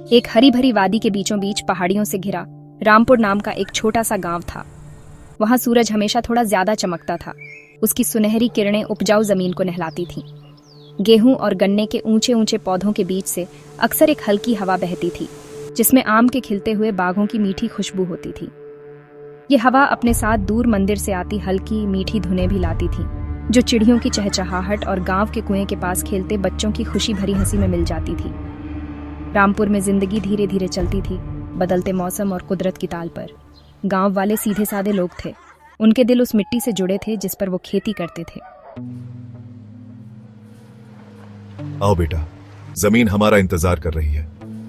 एक हरी भरी वादी के बीचों बीच पहाड़ियों से घिरा रामपुर नाम का एक छोटा सा गांव था। वहां सूरज हमेशा थोड़ा ज्यादा चमकता था। उसकी सुनहरी किरणें उपजाऊ जमीन को नहलाती थीं। गेहूं और गन्ने के ऊंचे ऊंचे पौधों के बीच से अक्सर एक हल्की हवा बहती थी, जिसमें आम के खिलते हुए बागों की मीठी खुशबू होती थी। ये हवा अपने साथ दूर मंदिर से आती हल्की मीठी धुनें भी लाती थी, जो चिड़ियों की चहचहाहट और गांव के कुएं के पास खेलते बच्चों की खुशी भरी हंसी में मिल जाती थी। रामपुर में जिंदगी धीरे धीरे चलती थी, बदलते मौसम और कुदरत की ताल पर। गांव वाले सीधे साधे लोग थे। उनके दिल उस मिट्टी से जुड़े थे जिस पर वो खेती करते थे। आओ बेटा, जमीन हमारा इंतजार कर रही है।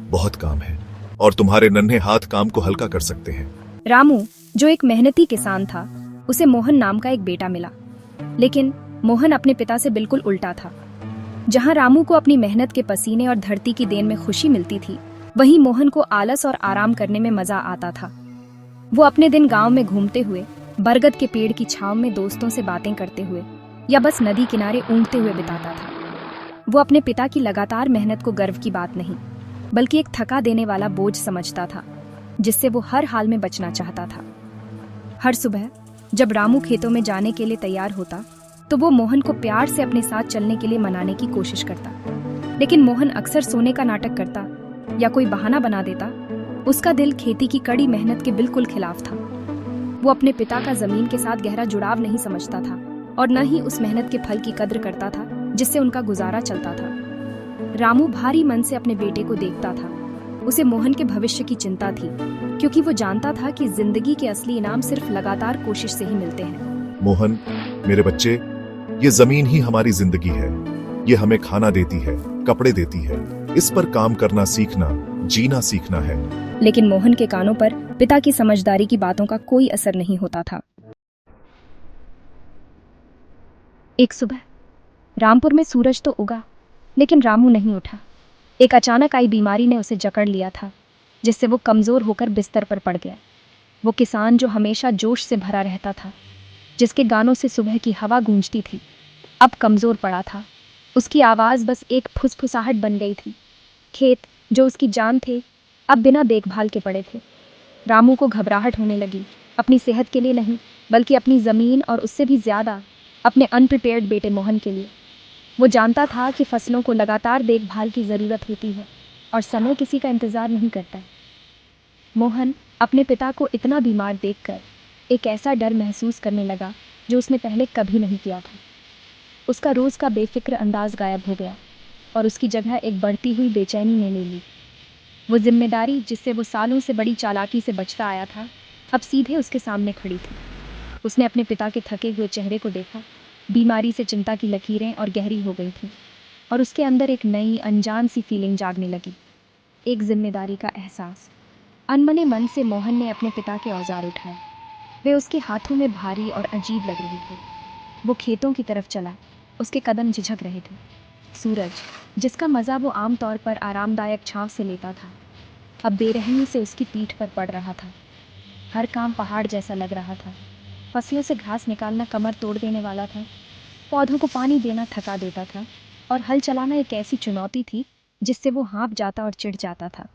बहुत काम है और तुम्हारे नन्हे हाथ काम को हल्का कर सकते हैं। रामू, जो एक मेहनती किसान था, उसे मोहन नाम का एक बेटा मिला। लेकिन मोहन अपने पिता से बिल्कुल उल्टा था। जहां रामू को अपनी मेहनत के पसीने और धरती की देन में खुशी मिलती थी, वहीं मोहन को आलस और आराम करने में मजा आता था। वो अपने दिन गांव में घूमते हुए, बरगद के पेड़ की छांव में दोस्तों से बातें करते हुए या बस नदी किनारे ऊँघते हुए बिताता था। वो अपने पिता की लगातार मेहनत को गर्व की बात नहीं, बल्कि एक थका देने वाला बोझ समझता था, जिससे वो हर हाल में बचना चाहता था। हर सुबह जब रामू खेतों में जाने के लिए तैयार होता, तो वो मोहन को प्यार से अपने साथ चलने के लिए मनाने की कोशिश करता। लेकिन मोहन अक्सर सोने का नाटक करता या कोई बहाना बना देता। उसका दिल खेती की कड़ी मेहनत के बिल्कुल खिलाफ था। वो अपने पिता का जमीन के साथ गहरा जुड़ाव नहीं समझता था और न ही उस मेहनत के फल की कद्र करता था जिससे उनका गुजारा चलता था। रामू भारी मन से अपने बेटे को देखता था। उसे मोहन के भविष्य की चिंता थी, क्योंकि वो जानता था कि जिंदगी के असली इनाम सिर्फ लगातार कोशिश से ही मिलते हैं। मोहन, मेरे बच्चे, ये जमीन ही हमारी जिंदगी है। ये हमें खाना देती है, कपड़े देती है। इस पर काम करना सीखना, जीना सीखना है। लेकिन मोहन के कानों पर पिता की समझदारी की बातों का कोई असर नहीं होता था। एक सुबह रामपुर में सूरज तो उगा, लेकिन रामू नहीं उठा। एक अचानक आई बीमारी ने उसे जकड़ लिया था, जिससे वो कमजोर होकर बिस्तर पर पड़ गया। वो किसान जो हमेशा जोश से भरा रहता था, जिसके गानों से सुबह की हवा गूंजती थी, अब कमजोर पड़ा था। उसकी आवाज़ बस एक फुसफुसाहट बन गई थी। खेत जो उसकी जान थे, अब बिना देखभाल के पड़े थे। रामू को घबराहट होने लगी, अपनी सेहत के लिए नहीं, बल्कि अपनी ज़मीन और उससे भी ज़्यादा अपने अनप्रिपेयर्ड बेटे मोहन के लिए। वो जानता था कि फसलों को लगातार देखभाल की ज़रूरत होती है और समय किसी का इंतज़ार नहीं करता है। मोहन अपने पिता को इतना बीमार देखकर एक ऐसा डर महसूस करने लगा जो उसने पहले कभी नहीं किया था। उसका रोज़ का बेफिक्र अंदाज गायब हो गया और उसकी जगह एक बढ़ती हुई बेचैनी ने ले ली। वो जिम्मेदारी जिससे वो सालों से बड़ी चालाकी से बचता आया था, अब सीधे उसके सामने खड़ी थी। उसने अपने पिता के थके हुए चेहरे को देखा। बीमारी से चिंता की लकीरें और गहरी हो गई थीं, और उसके अंदर एक नई अनजान सी फीलिंग जागने लगी, एक जिम्मेदारी का एहसास। अनमने मन से मोहन ने अपने पिता के औजार उठाए। वे उसके हाथों में भारी और अजीब लग रहे थे। वो खेतों की तरफ चला। उसके कदम झिझक रहे थे। सूरज, जिसका मज़ा वो आमतौर पर आरामदायक छांव से लेता था, अब बेरहमी से उसकी पीठ पर पड़ रहा था। हर काम पहाड़ जैसा लग रहा था। फसलों से घास निकालना कमर तोड़ देने वाला था, पौधों को पानी देना थका देता था, और हल चलाना एक ऐसी चुनौती थी जिससे वो हाँफ जाता और चिढ़ जाता था।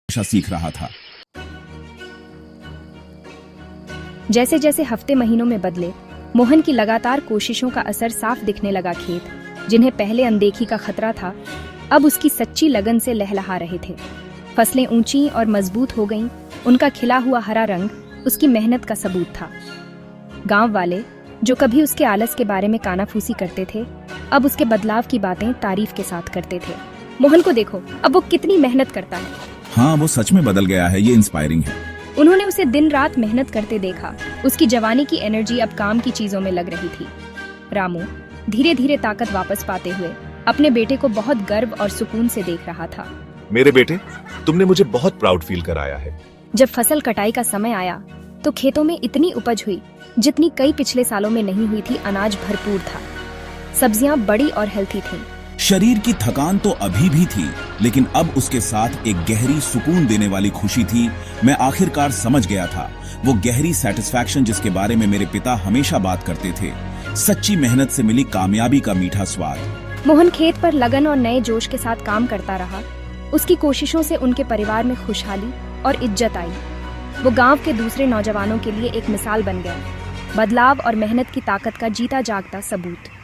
हमेशा सीख रहा था। जैसे जैसे हफ्ते महीनों में बदले, मोहन की लगातार कोशिशों का असर साफ दिखने लगा। खेत जिन्हें पहले अनदेखी का खतरा था, अब उसकी सच्ची लगन से लहलहा रहे थे। फसलें ऊंची और मजबूत हो गईं, उनका खिला हुआ हरा रंग उसकी मेहनत का सबूत था। गांव वाले जो कभी उसके आलस के बारे में कानाफूसी करते थे, अब उसके बदलाव की बातें तारीफ के साथ करते थे। मोहन को देखो, अब वो कितनी मेहनत करता है। हाँ, वो सच में बदल गया है, ये इंस्पायरिंग है। उन्होंने उसे दिन रात मेहनत करते देखा। उसकी जवानी की एनर्जी अब काम की चीजों में लग रही थी। रामू धीरे धीरे ताकत वापस पाते हुए अपने बेटे को बहुत गर्व और सुकून से देख रहा था। मेरे बेटे, तुमने मुझे बहुत प्राउड फील कराया है। जब फसल कटाई का समय आया तो खेतों में इतनी उपज हुई जितनी कई पिछले सालों में नहीं हुई थी। अनाज भरपूर था, सब्जियां बड़ी और हेल्थी थीं। शरीर की थकान तो अभी भी थी, लेकिन अब उसके साथ एक गहरी सुकून देने वाली खुशी थी। मैं आखिरकार समझ गया था, वो गहरी सेटिस्फैक्शन जिसके बारे में मेरे पिता हमेशा बात करते थे। सच्ची मेहनत से मिली कामयाबी का मीठा स्वाद। मोहन खेत पर लगन और नए जोश के साथ काम करता रहा। उसकी कोशिशों से उनके परिवार में खुशहाली और इज्जत आई। वो गांव के दूसरे नौजवानों के लिए एक मिसाल बन गया, बदलाव और मेहनत की ताकत का जीता जागता सबूत।